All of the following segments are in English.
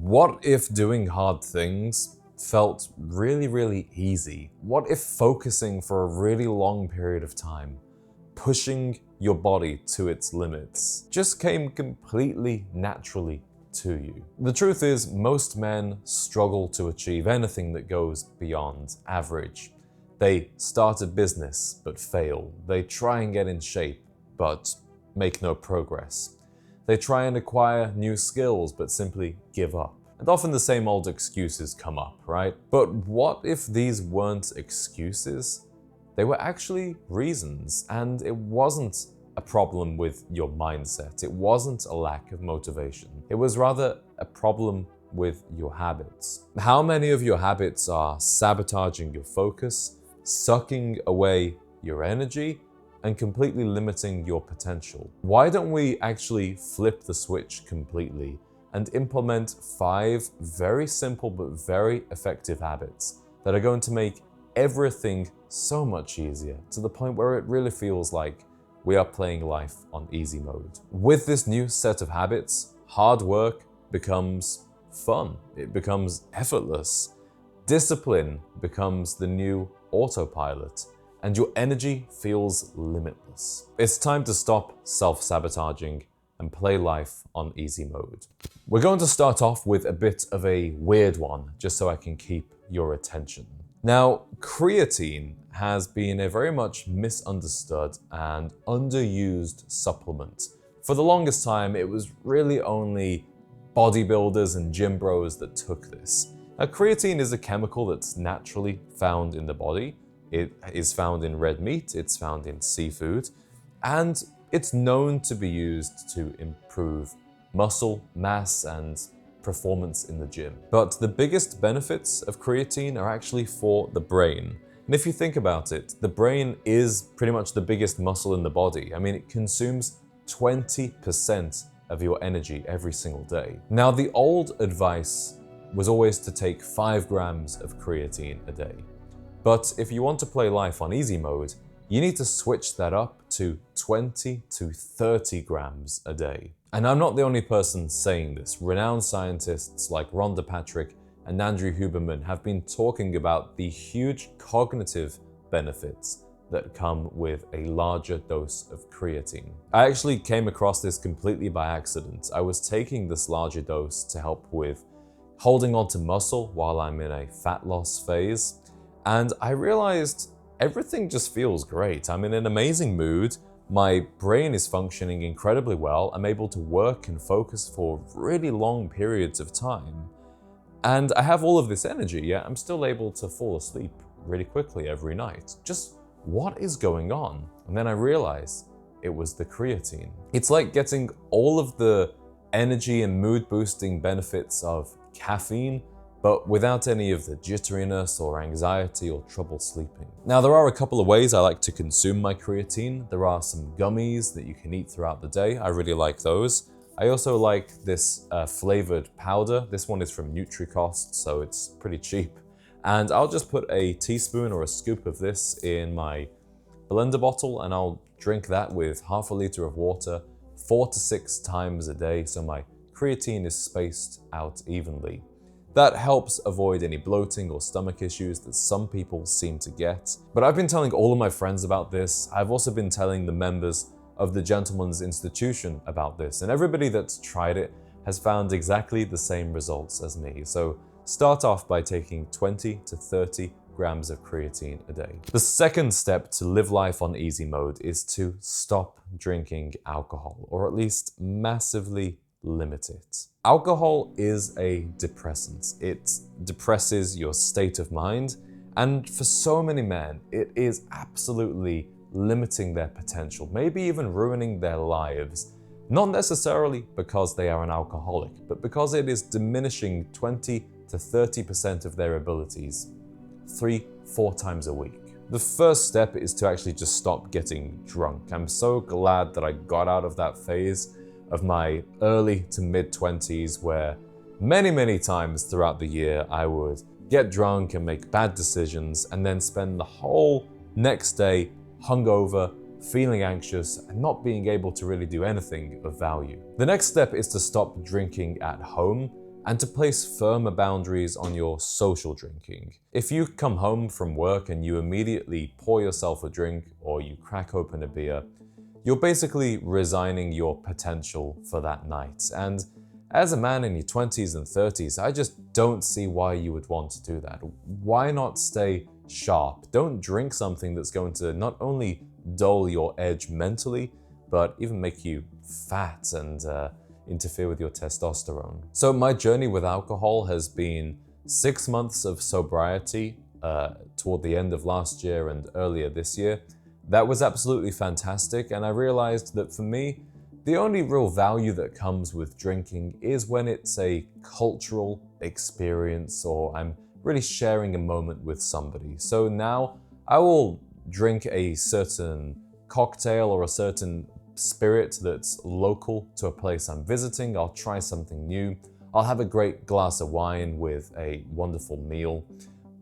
What if doing hard things felt really, really easy? What if focusing for a really long period of time, pushing your body to its limits, just came completely naturally to you? The truth is, most men struggle to achieve anything that goes beyond average. They start a business but fail. They try and get in shape but make no progress. They try and acquire new skills but simply give up. And often the same old excuses come up, right? But what if these weren't excuses? They were actually reasons, and it wasn't a problem with your mindset. It wasn't a lack of motivation. It was rather a problem with your habits. How many of your habits are sabotaging your focus, sucking away your energy, and completely limiting your potential? Why don't we actually flip the switch completely and implement 5 very simple but very effective habits that are going to make everything so much easier, to the point where it really feels like we are playing life on easy mode. With this new set of habits, hard work becomes fun. It becomes effortless. Discipline becomes the new autopilot, and your energy feels limitless. It's time to stop self-sabotaging and play life on easy mode. We're going to start off with a bit of a weird one, just so I can keep your attention. Now, creatine has been a very much misunderstood and underused supplement. For the longest time, it was really only bodybuilders and gym bros that took this. Now, creatine is a chemical that's naturally found in the body. It is found in red meat, it's found in seafood, and it's known to be used to improve muscle mass and performance in the gym. But the biggest benefits of creatine are actually for the brain. And if you think about it, the brain is pretty much the biggest muscle in the body. I mean, it consumes 20% of your energy every single day. Now, the old advice was always to take 5 grams of creatine a day. But if you want to play life on easy mode, you need to switch that up to 20 to 30 grams a day. And I'm not the only person saying this. Renowned scientists like Rhonda Patrick and Andrew Huberman have been talking about the huge cognitive benefits that come with a larger dose of creatine. I actually came across this completely by accident. I was taking this larger dose to help with holding on to muscle while I'm in a fat loss phase, and I realized everything just feels great. I'm in an amazing mood. My brain is functioning incredibly well. I'm able to work and focus for really long periods of time. And I have all of this energy, yet I'm still able to fall asleep really quickly every night. Just what is going on? And then I realized it was the creatine. It's like getting all of the energy and mood boosting benefits of caffeine, but without any of the jitteriness or anxiety or trouble sleeping. Now, there are a couple of ways I like to consume my creatine. There are some gummies that you can eat throughout the day. I really like those. I also like this flavored powder. This one is from Nutricost, so it's pretty cheap. And I'll just put a teaspoon or a scoop of this in my blender bottle, and I'll drink that with half a liter of water 4 to 6 times a day, so my creatine is spaced out evenly. That helps avoid any bloating or stomach issues that some people seem to get. But I've been telling all of my friends about this. I've also been telling the members of the Gentleman's Institution about this, and everybody that's tried it has found exactly the same results as me. So start off by taking 20 to 30 grams of creatine a day. The second step to live life on easy mode is to stop drinking alcohol, or at least massively limit it. Alcohol is a depressant. It depresses your state of mind, and for so many men, it is absolutely limiting their potential, maybe even ruining their lives. Not necessarily because they are an alcoholic, but because it is diminishing 20 to 30% of their abilities 3-4 times a week. The first step is to actually just stop getting drunk. I'm so glad that I got out of that phase of my early to mid-20s where many times throughout the year I would get drunk and make bad decisions and then spend the whole next day hungover, feeling anxious, and not being able to really do anything of value. The next step is to stop drinking at home and to place firmer boundaries on your social drinking. If you come home from work and you immediately pour yourself a drink or you crack open a beer, you're basically resigning your potential for that night. And as a man in your 20s and 30s, I just don't see why you would want to do that. Why not stay sharp? Don't drink something that's going to not only dull your edge mentally, but even make you fat and interfere with your testosterone. So my journey with alcohol has been 6 months of sobriety toward the end of last year and earlier this year. That was absolutely fantastic, and I realized that for me, the only real value that comes with drinking is when it's a cultural experience or I'm really sharing a moment with somebody. So now I will drink a certain cocktail or a certain spirit that's local to a place I'm visiting. I'll try something new. I'll have a great glass of wine with a wonderful meal,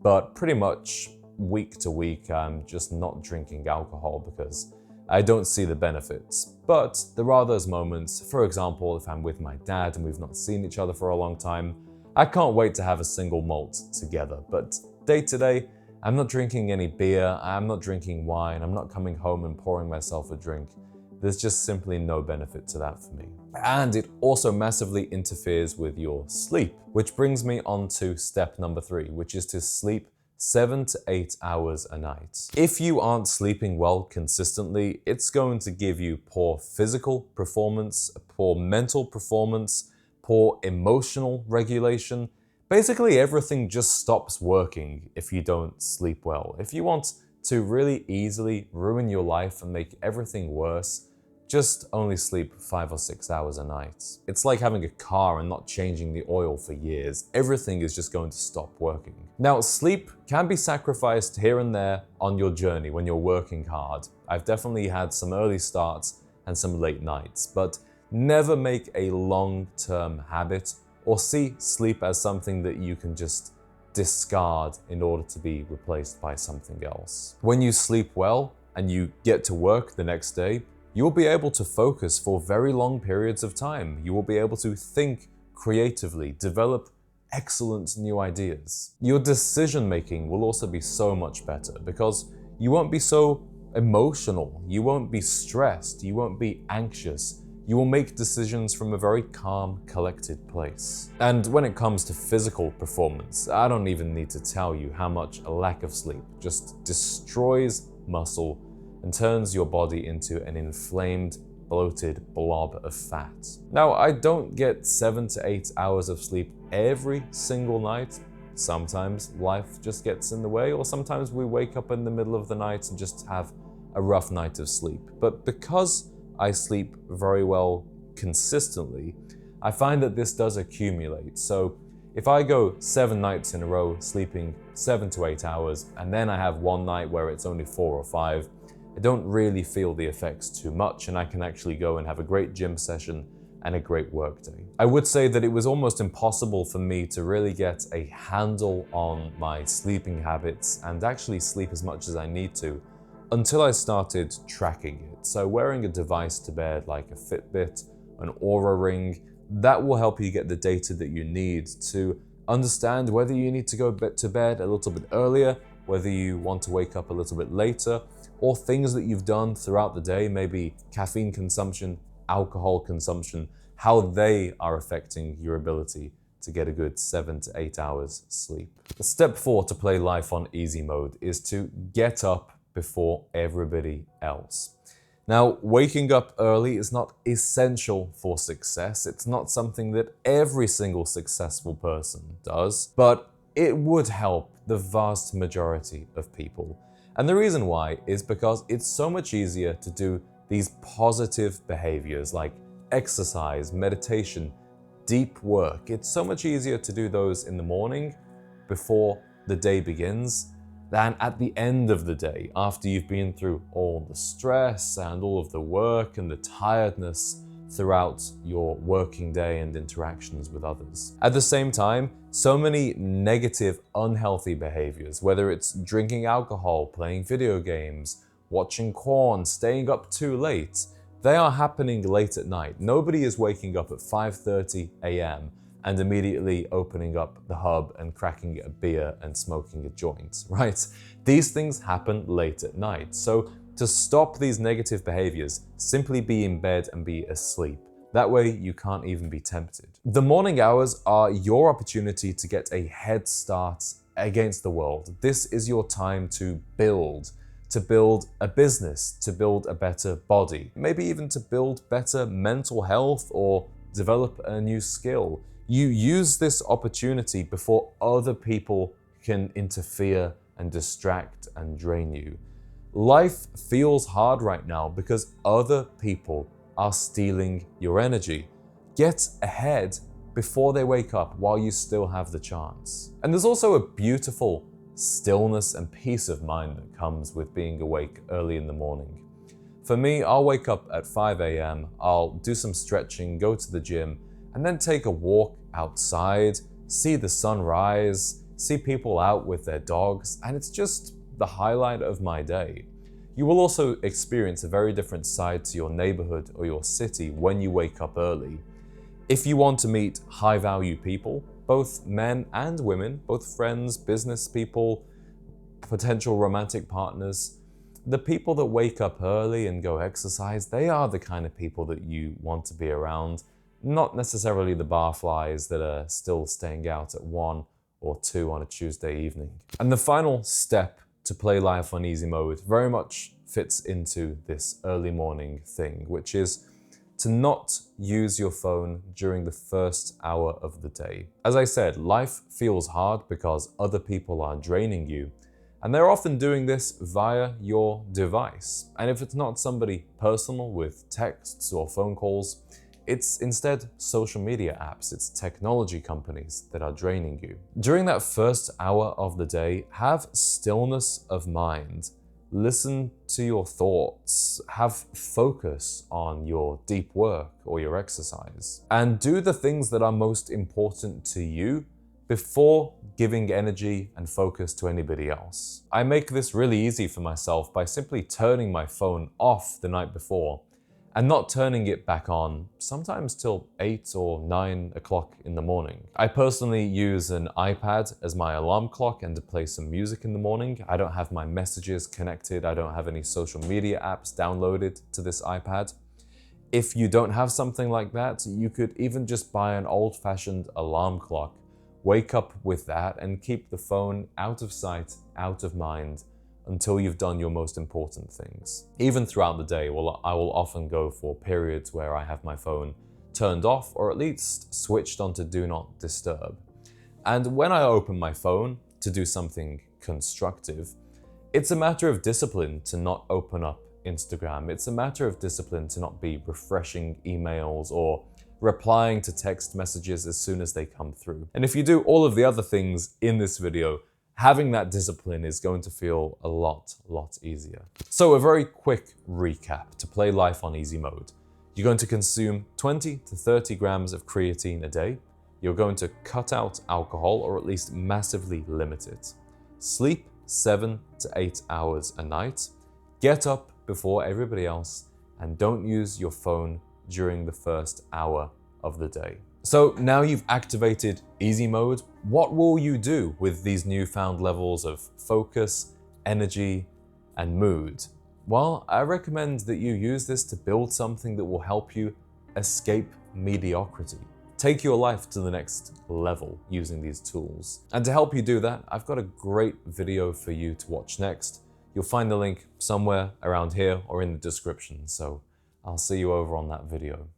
but pretty much week to week, I'm just not drinking alcohol because I don't see the benefits. But there are those moments, for example, if I'm with my dad and we've not seen each other for a long time, I can't wait to have a single malt together. But day to day, I'm not drinking any beer, I'm not drinking wine, I'm not coming home and pouring myself a drink. There's just simply no benefit to that for me. And it also massively interferes with your sleep, which brings me on to step number 3, which is to sleep 7 to 8 hours a night. If you aren't sleeping well consistently, it's going to give you poor physical performance, poor mental performance, poor emotional regulation. Basically, everything just stops working if you don't sleep well. If you want to really easily ruin your life and make everything worse, just only sleep 5 or 6 hours a night. It's like having a car and not changing the oil for years. Everything is just going to stop working. Now, sleep can be sacrificed here and there on your journey when you're working hard. I've definitely had some early starts and some late nights, but never make a long-term habit or see sleep as something that you can just discard in order to be replaced by something else. When you sleep well and you get to work the next day, you'll be able to focus for very long periods of time. You will be able to think creatively, develop excellent new ideas. Your decision making will also be so much better because you won't be so emotional, you won't be stressed, you won't be anxious. You will make decisions from a very calm, collected place. And when it comes to physical performance, I don't even need to tell you how much a lack of sleep just destroys muscle and turns your body into an inflamed, bloated blob of fat. Now, I don't get 7 to 8 hours of sleep every single night. Sometimes life just gets in the way, or sometimes we wake up in the middle of the night and just have a rough night of sleep. But because I sleep very well consistently, I find that this does accumulate. So if I go 7 nights in a row sleeping 7 to 8 hours, and then I have one night where it's only 4 or 5, I don't really feel the effects too much, and I can actually go and have a great gym session and a great work day. I would say that it was almost impossible for me to really get a handle on my sleeping habits and actually sleep as much as I need to until I started tracking it. So wearing a device to bed like a Fitbit, an Oura Ring, that will help you get the data that you need to understand whether you need to go to bed a little bit earlier, whether you want to wake up a little bit later, or things that you've done throughout the day, maybe caffeine consumption, alcohol consumption, how they are affecting your ability to get a good 7 to 8 hours sleep. Step 4 to play life on easy mode is to get up before everybody else. Now, waking up early is not essential for success. It's not something that every single successful person does, but it would help the vast majority of people. And the reason why is because it's so much easier to do these positive behaviors like exercise, meditation, deep work. It's so much easier to do those in the morning before the day begins than at the end of the day after you've been through all the stress and all of the work and the tiredness throughout your working day and interactions with others. At the same time, so many negative, unhealthy behaviors, whether it's drinking alcohol, playing video games, watching porn, staying up too late, they are happening late at night. Nobody is waking up at 5:30 a.m. and immediately opening up the hub and cracking a beer and smoking a joint, right? These things happen late at night. So to stop these negative behaviors, simply be in bed and be asleep. That way you can't even be tempted. The morning hours are your opportunity to get a head start against the world. This is your time to build a business, to build a better body, maybe even to build better mental health or develop a new skill. You use this opportunity before other people can interfere and distract and drain you. Life feels hard right now because other people are stealing your energy. Get ahead before they wake up while you still have the chance. And there's also a beautiful stillness and peace of mind that comes with being awake early in the morning. For me, I'll wake up at 5 a.m., I'll do some stretching, go to the gym, and then take a walk outside, see the sun rise, see people out with their dogs, and it's just the highlight of my day. You will also experience a very different side to your neighborhood or your city when you wake up early. If you want to meet high-value people, both men and women, both friends, business people, potential romantic partners, the people that wake up early and go exercise, they are the kind of people that you want to be around, not necessarily the barflies that are still staying out at 1 or 2 on a Tuesday evening. And the final step to play life on easy mode very much fits into this early morning thing, which is to not use your phone during the first hour of the day. As I said, life feels hard because other people are draining you, and they're often doing this via your device. And if it's not somebody personal with texts or phone calls, it's instead social media apps, it's technology companies that are draining you. During that first hour of the day, have stillness of mind. Listen to your thoughts, have focus on your deep work or your exercise, and do the things that are most important to you before giving energy and focus to anybody else. I make this really easy for myself by simply turning my phone off the night before and not turning it back on, sometimes till 8 or 9 o'clock in the morning. I personally use an iPad as my alarm clock and to play some music in the morning. I don't have my messages connected. I don't have any social media apps downloaded to this iPad. If you don't have something like that, you could even just buy an old-fashioned alarm clock, wake up with that, and keep the phone out of sight, out of mind, until you've done your most important things. Even throughout the day, I will often go for periods where I have my phone turned off or at least switched onto Do Not Disturb. And when I open my phone to do something constructive, it's a matter of discipline to not open up Instagram. It's a matter of discipline to not be refreshing emails or replying to text messages as soon as they come through. And if you do all of the other things in this video, having that discipline is going to feel a lot easier. So a very quick recap to play life on easy mode. You're going to consume 20 to 30 grams of creatine a day. You're going to cut out alcohol or at least massively limit it. Sleep 7 to 8 hours a night. Get up before everybody else and don't use your phone during the first hour of the day. So now you've activated easy mode, what will you do with these newfound levels of focus, energy, and mood? Well, I recommend that you use this to build something that will help you escape mediocrity. Take your life to the next level using these tools. And to help you do that, I've got a great video for you to watch next. You'll find the link somewhere around here or in the description, so I'll see you over on that video.